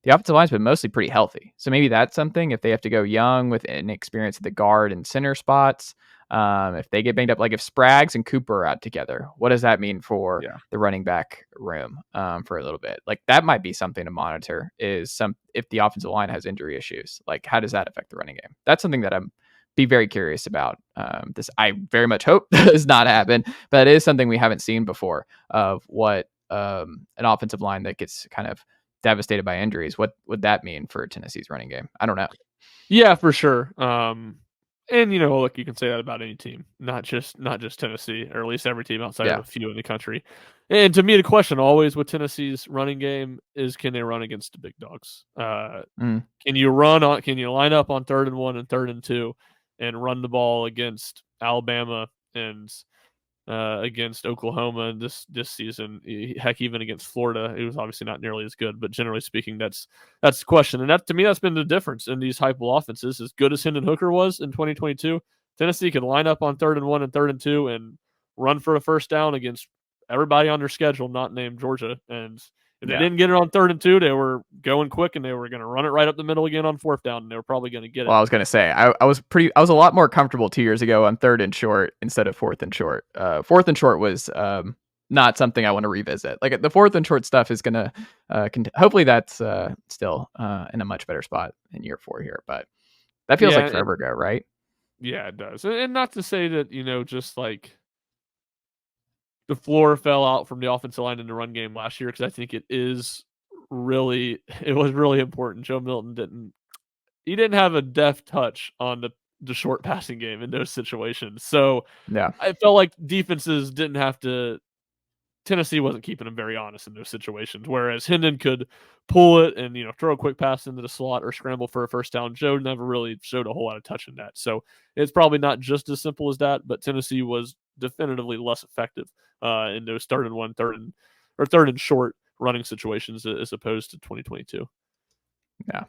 Speaker 1: The offensive line's been mostly pretty healthy. So maybe that's something, if they have to go young with inexperience at the guard and center spots, if they get banged up, like if Spraggs and Cooper are out together, what does that mean for the running back room for a little bit? Like, that might be something to monitor, if the offensive line has injury issues, like how does that affect the running game? That's something that I'm be very curious about. This, I very much hope does not happen, but it is something we haven't seen before, of what an offensive line that gets kind of devastated by injuries, what would that mean for Tennessee's running game? I don't know.
Speaker 3: Yeah, for sure. And look, you can say that about any team, not just Tennessee, or at least every team outside of a few in the country. And to me, the question always with Tennessee's running game is, can they run against the big dogs? Can you line up on 3rd and 1 and 3rd and 2 and run the ball against Alabama and against Oklahoma this season? Heck, even against Florida, it was obviously not nearly as good, but generally speaking, that's the question. And that, to me, that's been the difference in these Heupel offenses. As good as Hendon Hooker was in 2022, Tennessee could line up on 3rd and 1 and 3rd and 2 and run for a first down against everybody on their schedule, not named Georgia. And if they didn't get it on 3rd and 2, they were going quick, and they were going to run it right up the middle again on 4th down, and they were probably going to get it.
Speaker 1: Well, I was going to say, I was a lot more comfortable 2 years ago on 3rd and short instead of 4th and short. 4th and short was not something I want to revisit. Like, the 4th and short stuff is going to, hopefully that's still in a much better spot in year 4 here, but that feels like forever ago, right?
Speaker 3: Yeah, it does. And not to say that, just like the floor fell out from the offensive line in the run game last year, because I think it was really important. Joe Milton didn't have a deft touch on the short passing game in those situations. So
Speaker 1: Yeah.
Speaker 3: I felt like defenses didn't have to. Tennessee wasn't keeping him very honest in those situations, whereas Hendon could pull it and throw a quick pass into the slot or scramble for a first down. Joe never really showed a whole lot of touch in that, so it's probably not just as simple as that. But Tennessee was definitively less effective in those third and short running situations as opposed to 2022.
Speaker 1: Yeah.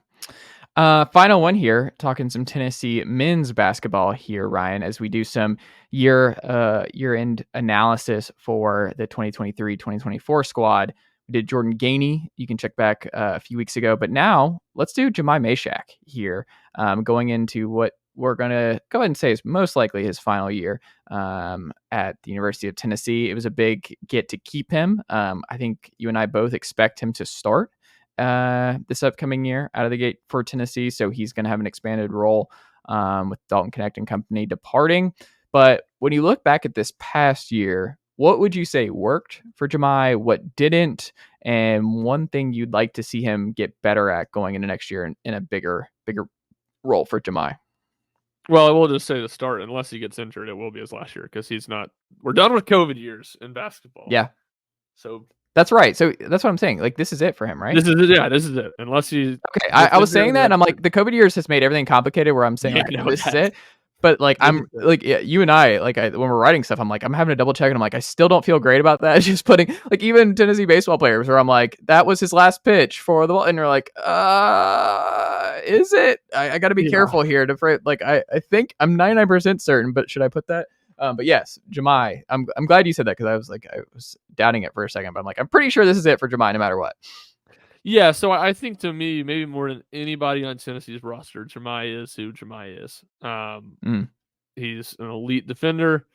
Speaker 1: Final one here, talking some Tennessee men's basketball here, Ryan, as we do some year-end analysis for the 2023-2024 squad. We did Jordan Gainey. You can check back a few weeks ago. But now let's do Jahmai Mashack here, going into what we're going to go ahead and say is most likely his final year at the University of Tennessee. It was a big get to keep him. I think you and I both expect him to start this upcoming year out of the gate for Tennessee. So he's going to have an expanded role with Dalton Connect and company departing. But when you look back at this past year, what would you say worked for Jahmai? What didn't? And one thing you'd like to see him get better at going into next year in a bigger role for Jahmai?
Speaker 3: Well, I will just say to start, unless he gets injured, it will be his last year, because he's not. We're done with COVID years in basketball.
Speaker 1: Yeah.
Speaker 3: So
Speaker 1: that's right. So that's what I'm saying. Like, this is it for him, right?
Speaker 3: This is it. Unless he.
Speaker 1: Okay, I was saying that, and I'm like, the COVID years has made everything complicated. Where I'm saying, this is it. But like, I'm like, yeah, you and I, like, when we're writing stuff, I'm like, I'm having to double check, and I'm like, I still don't feel great about that. Just putting, like, even Tennessee baseball players, where I'm like, that was his last pitch for the ball, and you're like, is it? I got to be careful here. Like, I think I'm 99% certain, but should I put that? But yes, Jahmai, I'm glad you said that, because I was doubting it for a second, but I'm like, I'm pretty sure this is it for Jahmai, no matter what.
Speaker 3: Yeah, so I think, to me, maybe more than anybody on Tennessee's roster, Jahmai is who Jahmai is. He's an elite defender.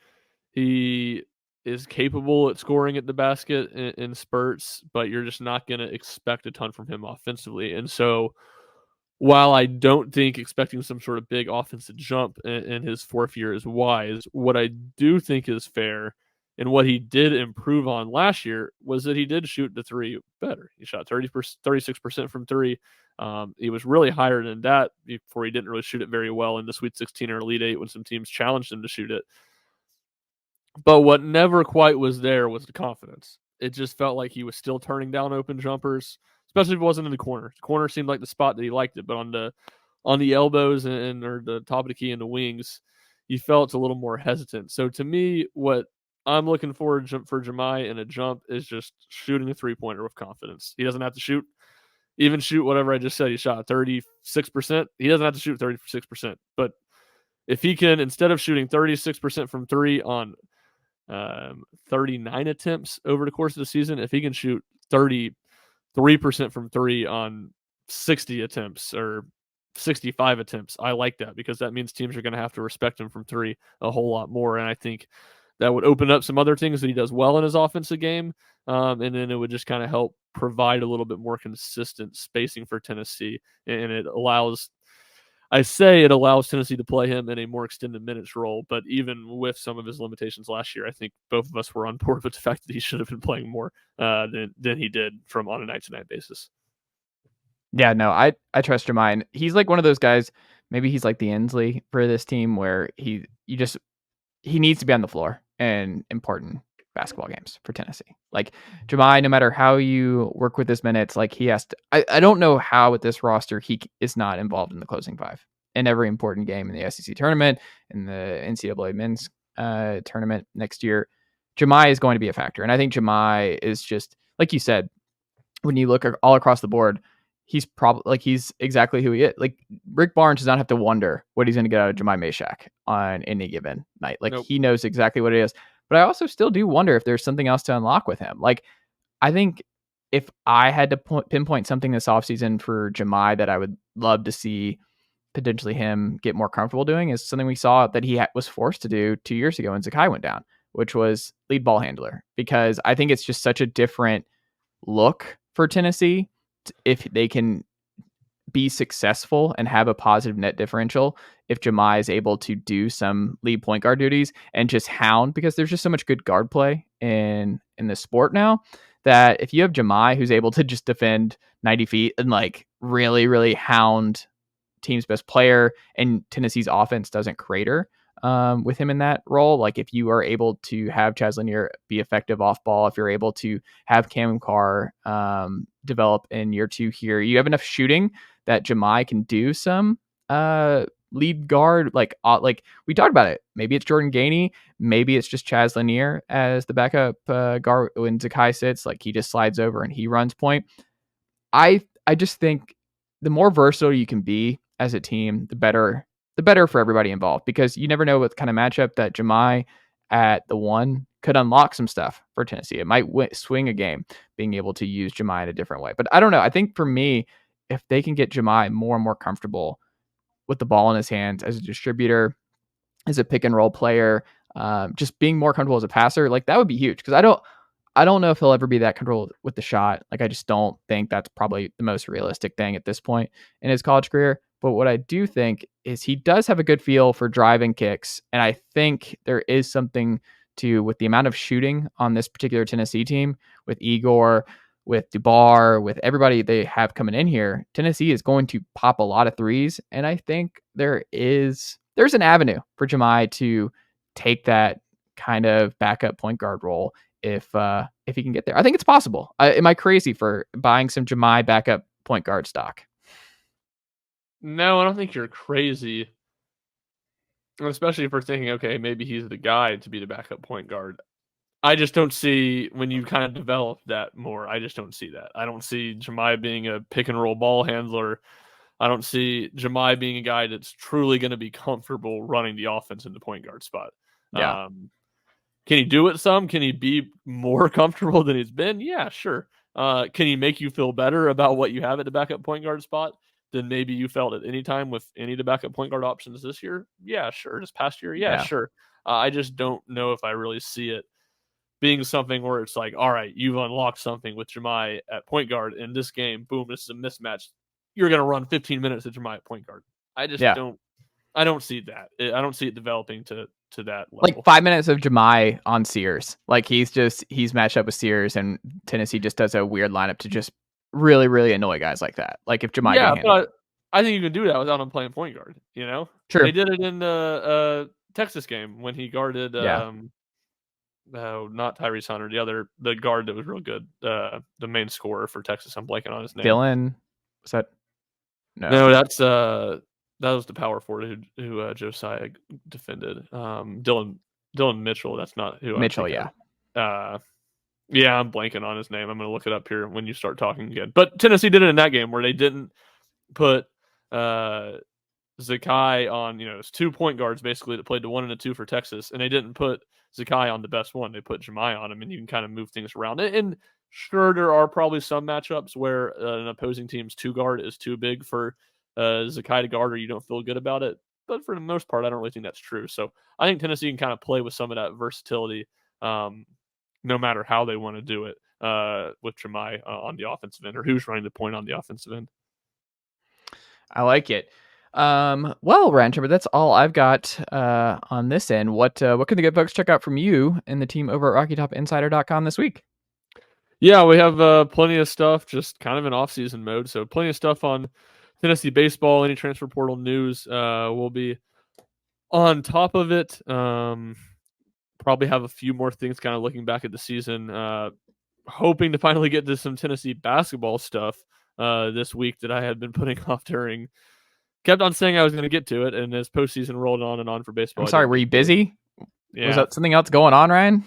Speaker 3: He is capable at scoring at the basket in spurts, but you're just not going to expect a ton from him offensively. And so, while I don't think expecting some sort of big offensive jump in his fourth year is wise, what I do think is fair, and what he did improve on last year, was that he did shoot the three better. He shot 36% from three. He was really higher than that before. He didn't really shoot it very well in the Sweet 16 or Elite 8 when some teams challenged him to shoot it. But what never quite was there was the confidence. It just felt like he was still turning down open jumpers, especially if it wasn't in the corner. The corner seemed like the spot that he liked it, but on the elbows or the top of the key and the wings, he felt a little more hesitant. So to me, what I'm looking forward for Jahmai in a jump is just shooting a three-pointer with confidence. He doesn't have to shoot whatever I just said. He shot 36%. He doesn't have to shoot 36%. But if he can, instead of shooting 36% from three on 39 attempts over the course of the season, if he can shoot 33% from three on 60 attempts or 65 attempts, I like that, because that means teams are going to have to respect him from three a whole lot more. And I think that would open up some other things that he does well in his offensive game. And then it would just kind of help provide a little bit more consistent spacing for Tennessee. And it allows Tennessee to play him in a more extended minutes role. But even with some of his limitations last year, I think both of us were on board with the fact that he should have been playing more than he did from on a night-to-night basis.
Speaker 1: Yeah, no, I trust Jahmai. He's like one of those guys, maybe he's like the Ensley for this team, where he needs to be on the floor in important basketball games for Tennessee. Like, Jahmai, no matter how you work with his minutes, like, he has to. I don't know how with this roster he is not involved in the closing five in every important game in the SEC tournament, in the NCAA men's tournament next year. Jahmai is going to be a factor, and I think Jahmai is just, like you said, when you look all across the board, he's exactly who he is. Like, Rick Barnes does not have to wonder what he's going to get out of Jahmai Mashack on any given night. Like, He knows exactly what it is. But I also still do wonder if there's something else to unlock with him. Like, I think if I had to pinpoint something this offseason for Jahmai that I would love to see potentially him get more comfortable doing, is something we saw that he was forced to do 2 years ago when Zakai went down, which was lead ball handler. Because I think it's just such a different look for Tennessee if they can be successful and have a positive net differential if Jahmai is able to do some lead point guard duties and just hound, because there's just so much good guard play in the sport now, that if you have Jahmai who's able to just defend 90 feet and like really, really hound team's best player, and Tennessee's offense doesn't crater with him in that role. Like if you are able to have Chaz Lanier be effective off ball, if you're able to have Cam Carr develop in year 2 here, you have enough shooting that Jahmai can do some lead guard. Like we talked about it. Maybe it's Jordan Gainey. Maybe it's just Chaz Lanier as the backup guard when Zakai sits. Like he just slides over and he runs point. I just think the more versatile you can be as a team, the better for everybody involved, because you never know what kind of matchup that Jahmai at the 1 could unlock some stuff for Tennessee. It might swing a game being able to use Jahmai in a different way. But I don't know. I think for me, if they can get Jahmai more and more comfortable with the ball in his hands as a distributor, as a pick and roll player, just being more comfortable as a passer, like that would be huge. Because I don't know if he'll ever be that controlled with the shot. Like, I just don't think that's probably the most realistic thing at this point in his college career. But what I do think is he does have a good feel for driving kicks. And I think there is something to, with the amount of shooting on this particular Tennessee team, with Igor, with Dubar, with everybody they have coming in here, Tennessee is going to pop a lot of threes. And I think there's an avenue for Jahmai to take that kind of backup point guard role if he can get there. I think it's possible. Am I crazy for buying some Jahmai backup point guard stock?
Speaker 3: No, I don't think you're crazy. Especially if we're thinking, okay, maybe he's the guy to be the backup point guard. I just don't see, when you kind of develop that more, I just don't see that. I don't see Jahmai being a pick and roll ball handler. I don't see Jahmai being a guy that's truly going to be comfortable running the offense in the point guard spot.
Speaker 1: Yeah.
Speaker 3: Can he do it some? Can he be more comfortable than he's been? Yeah, sure. Can he make you feel better about what you have at the backup point guard spot than maybe you felt at any time with any of the backup point guard options this year? Yeah, sure. This past year? Yeah. Sure. I just don't know if I really see it being something where it's like, all right, you've unlocked something with Jahmai at point guard in this game. Boom, this is a mismatch. You're going to run 15 minutes at Jahmai at point guard. I just don't see that. I don't see it developing to that level.
Speaker 1: Like 5 minutes of Jahmai on Sears. Like he's matched up with Sears, and Tennessee just does a weird lineup to just really, really annoy guys like that. Like if Jahmai can handle it.
Speaker 3: I think you can do that without him playing point guard, you know?
Speaker 1: Sure.
Speaker 3: They did it in the Texas game when he guarded not Tyrese Hunter, the guard that was real good, the main scorer for Texas. I'm blanking on his name.
Speaker 1: Dylan, was that?
Speaker 3: No, that's that was the power forward who Josiah defended. Dylan Mitchell. That's not who
Speaker 1: Mitchell.
Speaker 3: I'm blanking on his name. I'm gonna look it up here when you start talking again. But Tennessee did it in that game where they didn't put Zakai on. It's 2 point guards basically that played the 1 and the 2 for Texas, and they didn't put Zakai on the best one. They put Jahmai on him, and you can kind of move things around. And sure, there are probably some matchups where an opposing team's 2 guard is too big for Zakai to guard, or you don't feel good about it. But for the most part, I don't really think that's true. So I think Tennessee can kind of play with some of that versatility, no matter how they want to do it with Jahmai on the offensive end, or who's running the point on the offensive end.
Speaker 1: I like it. Well, Rancher, that's all I've got on this end. What can the good folks check out from you and the team over at RockyTopInsider.com this week?
Speaker 3: Yeah, we have plenty of stuff, just kind of in off-season mode. So plenty of stuff on Tennessee baseball, any transfer portal news. We'll be on top of it. Probably have a few more things kind of looking back at the season. Hoping to finally get to some Tennessee basketball stuff this week that I had been putting off during. Kept on saying I was going to get to it, and as postseason rolled on and on for baseball.
Speaker 1: I'm sorry, were you busy?
Speaker 3: Yeah.
Speaker 1: Was that something else going on, Ryan?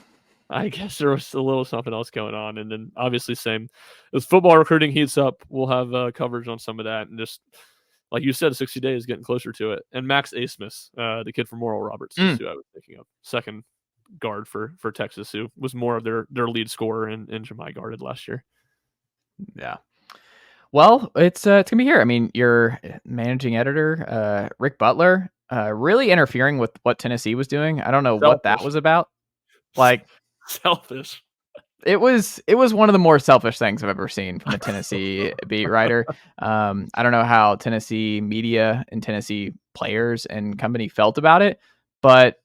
Speaker 3: I guess there was a little something else going on. And then obviously same as football recruiting heats up, we'll have coverage on some of that. And just like you said, 60 days getting closer to it. And Max Asmus, the kid from Oral Roberts, is who I was thinking of. Second guard for Texas, who was more of their lead scorer in Jahmai guarded last year.
Speaker 1: Yeah. Well, it's gonna be here. I mean, your managing editor, Rick Butler, really interfering with what Tennessee was doing. I don't know what that was about. Like,
Speaker 3: selfish.
Speaker 1: It was one of the more selfish things I've ever seen from a Tennessee beat writer. I don't know how Tennessee media and Tennessee players and company felt about it, but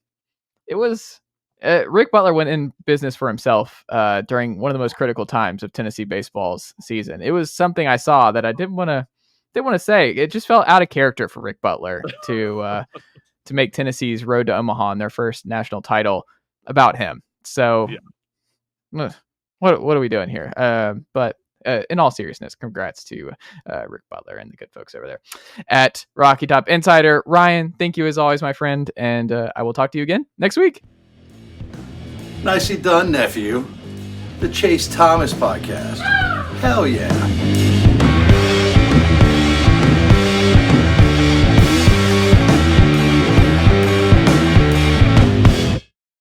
Speaker 1: it was Rick Butler went in business for himself during one of the most critical times of Tennessee baseball's season. It was something I saw that I didn't want to say. It just felt out of character for Rick Butler to make Tennessee's road to Omaha and their first national title about him. So. Yeah. What are we doing here? But in all seriousness, congrats to Rick Butler and the good folks over there at Rocky Top Insider. Ryan, thank you as always, my friend, and I will talk to you again next week.
Speaker 4: Nicely done, nephew. The Chase Thomas Podcast. Hell yeah.